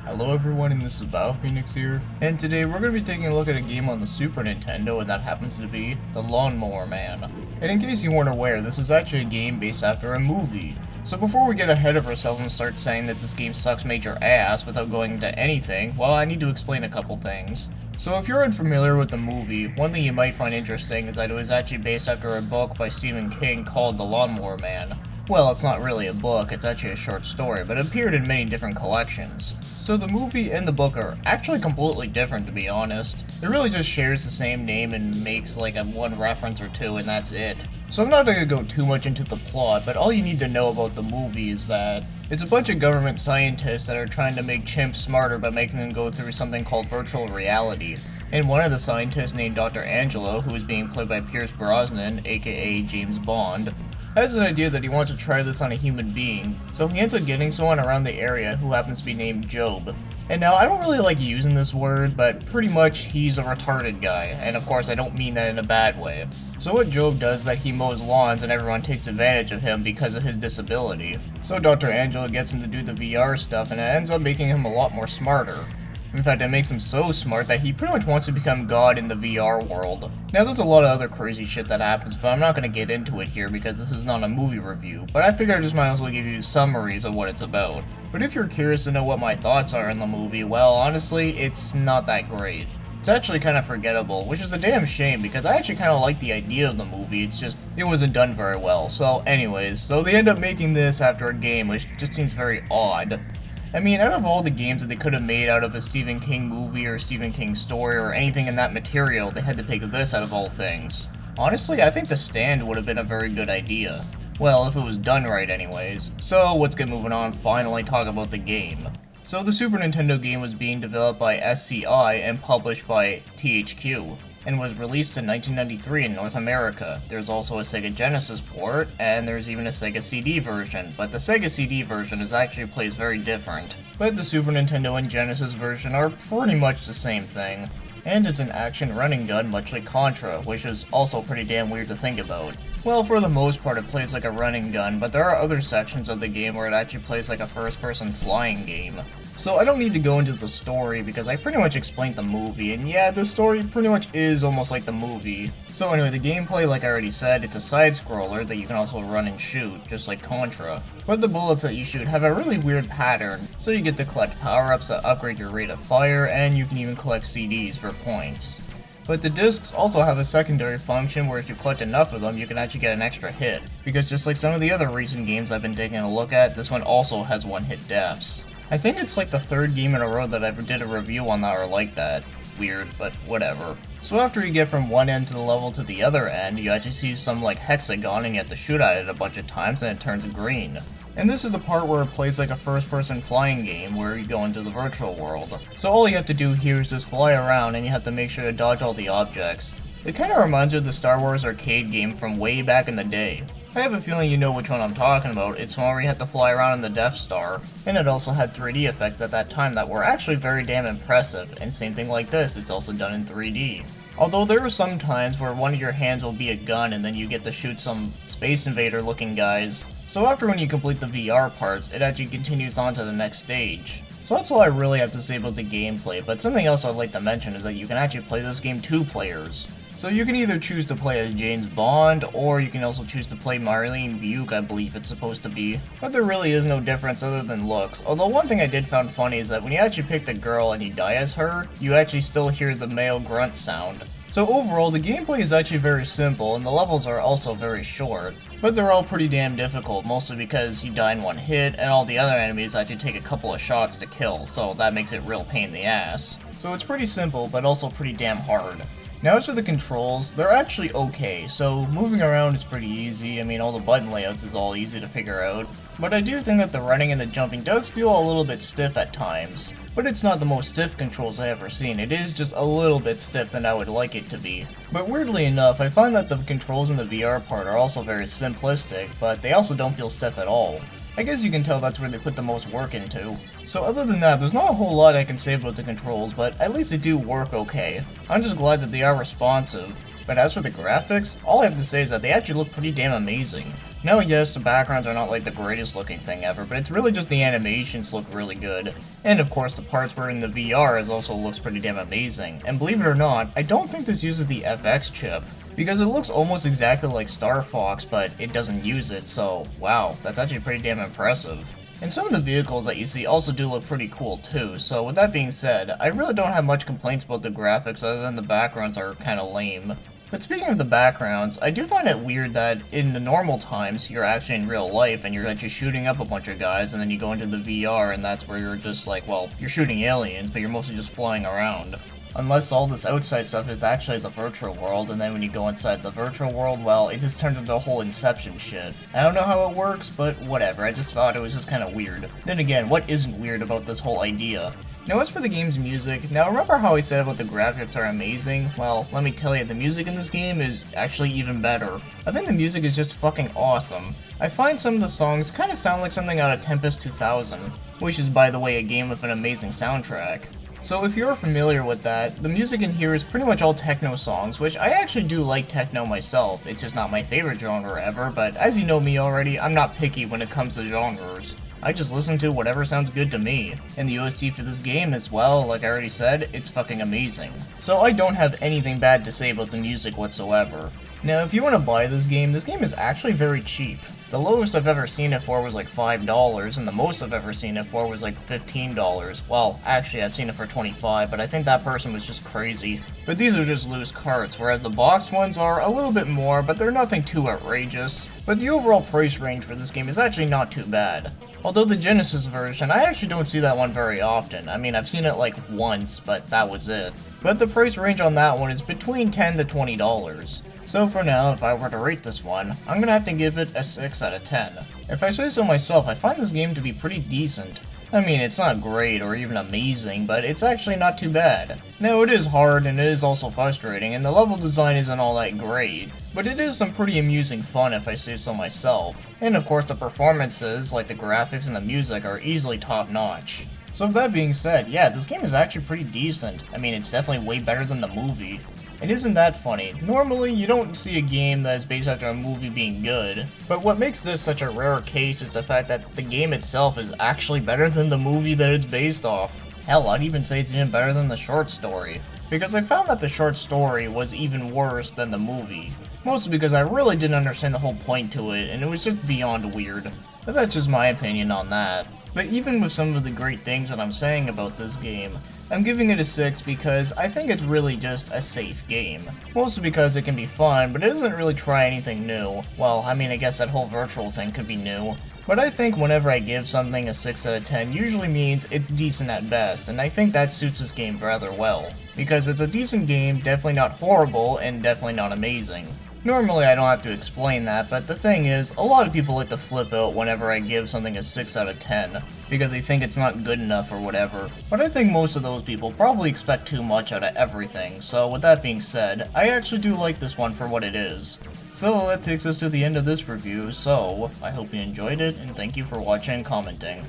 Hello everyone, and this is BioPhoenix here, and today we're going to be taking a look at a game on the Super Nintendo, and that happens to be the Lawnmower Man. And in case you weren't aware, this is actually a game based after a movie. So before we get ahead of ourselves and start saying that this game sucks major ass without going into anything, well, I need to explain a couple things. So if you're unfamiliar with the movie, one thing you might find interesting is that it was actually based after a book by Stephen King called The Lawnmower Man. Well, it's not really a book, it's actually a short story, but it appeared in many different collections. So the movie and the book are actually completely different, to be honest. It really just shares the same name and makes like a one reference or two, and that's it. So I'm not going to go too much into the plot, but all you need to know about the movie is that it's a bunch of government scientists that are trying to make chimps smarter by making them go through something called virtual reality. And one of the scientists, named Dr. Angelo, who is being played by Pierce Brosnan, aka James Bond, has an idea that he wants to try this on a human being, so he ends up getting someone around the area who happens to be named Job. And now, I don't really like using this word, but pretty much he's a retarded guy, and of course I don't mean that in a bad way. So what Job does is that he mows lawns and everyone takes advantage of him because of his disability. So Dr. Angelo gets him to do the VR stuff, and it ends up making him a lot more smarter. In fact, it makes him so smart that he pretty much wants to become God in the VR world. Now, there's a lot of other crazy shit that happens, but I'm not going to get into it here because this is not a movie review, but I figured I just might as well give you summaries of what it's about. But if you're curious to know what my thoughts are in the movie, well, honestly, it's not that great. It's actually kind of forgettable, which is a damn shame because I actually kind of like the idea of the movie, it's just, it wasn't done very well. So anyways, so they end up making this after a game, which just seems very odd. I mean, out of all the games that they could have made out of a Stephen King movie or Stephen King story or anything in that material, they had to pick this out of all things. Honestly, I think The Stand would have been a very good idea. Well, if it was done right anyways. So, let's get moving on, finally talk about the game. So, the Super Nintendo game was being developed by SCI and published by THQ, and was released in 1993 in North America. There's also a Sega Genesis port, and there's even a Sega CD version, but the Sega CD version plays very different. But the Super Nintendo and Genesis version are pretty much the same thing. And it's an action running gun much like Contra, which is also pretty damn weird to think about. Well, for the most part it plays like a running gun, but there are other sections of the game where it actually plays like a first-person flying game. So I don't need to go into the story because I pretty much explained the movie, and yeah, the story pretty much is almost like the movie. So anyway, the gameplay, like I already said, it's a side-scroller that you can also run and shoot, just like Contra. But the bullets that you shoot have a really weird pattern, so you get to collect power-ups that upgrade your rate of fire, and you can even collect CDs for points. But the discs also have a secondary function where if you collect enough of them, you can actually get an extra hit. Because just like some of the other recent games I've been taking a look at, this one also has one-hit deaths. I think it's like the third game in a row that I ever did a review on that or like that. Weird, but whatever. So after you get from one end to the level to the other end, you actually see some like hexagon and you have to shoot at it a bunch of times and it turns green. And this is the part where it plays like a first-person flying game where you go into the virtual world. So all you have to do here is just fly around and you have to make sure to dodge all the objects. It kinda reminds you of the Star Wars arcade game from way back in the day. I have a feeling you know which one I'm talking about. It's one where you had to fly around in the Death Star, and it also had 3D effects at that time that were actually very damn impressive, and same thing like this, it's also done in 3D. Although there are some times where one of your hands will be a gun and then you get to shoot some Space Invader looking guys. So after when you complete the VR parts, it actually continues on to the next stage. So that's all I really have to say about the gameplay, but something else I'd like to mention is that you can actually play this game 2 players. So you can either choose to play as James Bond, or you can also choose to play Marlene Buick, I believe it's supposed to be. But there really is no difference other than looks, although one thing I did find funny is that when you actually pick the girl and you die as her, you actually still hear the male grunt sound. So overall, the gameplay is actually very simple, and the levels are also very short. But they're all pretty damn difficult, mostly because you die in one hit, and all the other enemies actually take a couple of shots to kill, so that makes it real pain in the ass. So it's pretty simple, but also pretty damn hard. Now as for the controls, they're actually okay, so moving around is pretty easy. I mean, all the button layouts is all easy to figure out. But I do think that the running and the jumping does feel a little bit stiff at times. But it's not the most stiff controls I've ever seen, it is just a little bit stiff than I would like it to be. But weirdly enough, I find that the controls in the VR part are also very simplistic, but they also don't feel stiff at all. I guess you can tell that's where they put the most work into. So other than that, there's not a whole lot I can say about the controls, but at least they do work okay. I'm just glad that they are responsive. But as for the graphics, all I have to say is that they actually look pretty damn amazing. Now, yes, the backgrounds are not like the greatest looking thing ever, but it's really just the animations look really good. And of course, the parts where in the VR also looks pretty damn amazing. And believe it or not, I don't think this uses the FX chip, because it looks almost exactly like Star Fox, but it doesn't use it, so wow, that's actually pretty damn impressive. And some of the vehicles that you see also do look pretty cool too, so with that being said, I really don't have much complaints about the graphics other than the backgrounds are kinda lame. But speaking of the backgrounds, I do find it weird that in the normal times, you're actually in real life and you're actually shooting up a bunch of guys, and then you go into the VR and that's where you're just like, well, you're shooting aliens, but you're mostly just flying around. Unless all this outside stuff is actually the virtual world, and then when you go inside the virtual world, well, it just turns into a whole Inception shit. I don't know how it works, but whatever, I just thought it was just kinda weird. Then again, what isn't weird about this whole idea? Now as for the game's music, now remember how I said about the graphics are amazing? Well, let me tell you, the music in this game is actually even better. I think the music is just fucking awesome. I find some of the songs kinda sound like something out of Tempest 2000, which is by the way a game with an amazing soundtrack. So if you're familiar with that, the music in here is pretty much all techno songs, which I actually do like techno myself. It's just not my favorite genre ever, but as you know me already, I'm not picky when it comes to genres. I just listen to whatever sounds good to me. And the OST for this game as well, like I already said, it's fucking amazing. So I don't have anything bad to say about the music whatsoever. Now if you want to buy this game is actually very cheap. The lowest I've ever seen it for was like $5, and the most I've ever seen it for was like $15. Well, actually I've seen it for $25, but I think that person was just crazy. But these are just loose carts, whereas the boxed ones are a little bit more, but they're nothing too outrageous. But the overall price range for this game is actually not too bad. Although the Genesis version, I actually don't see that one very often. I mean, I've seen it like once, but that was it. But the price range on that one is between $10 to $20. So for now, if I were to rate this one, I'm gonna have to give it a 6 out of 10. If I say so myself, I find this game to be pretty decent. I mean, it's not great or even amazing, but it's actually not too bad. Now, it is hard and it is also frustrating, and the level design isn't all that great, but it is some pretty amusing fun if I say so myself. And of course, the performances, like the graphics and the music, are easily top-notch. So with that being said, yeah, this game is actually pretty decent. I mean, it's definitely way better than the movie. It isn't that funny. Normally, you don't see a game that is based after a movie being good, but what makes this such a rare case is the fact that the game itself is actually better than the movie that it's based off. Hell, I'd even say it's even better than the short story, because I found that the short story was even worse than the movie. Mostly because I really didn't understand the whole point to it, and it was just beyond weird. But that's just my opinion on that. But even with some of the great things that I'm saying about this game, I'm giving it a 6 because I think it's really just a safe game. Mostly because it can be fun, but it doesn't really try anything new. Well, I mean, I guess that whole virtual thing could be new. But I think whenever I give something a 6 out of 10 usually means it's decent at best, and I think that suits this game rather well. Because it's a decent game, definitely not horrible, and definitely not amazing. Normally I don't have to explain that, but the thing is, a lot of people like to flip out whenever I give something a 6 out of 10, because they think it's not good enough or whatever. But I think most of those people probably expect too much out of everything, so with that being said, I actually do like this one for what it is. So that takes us to the end of this review, so I hope you enjoyed it, and thank you for watching and commenting.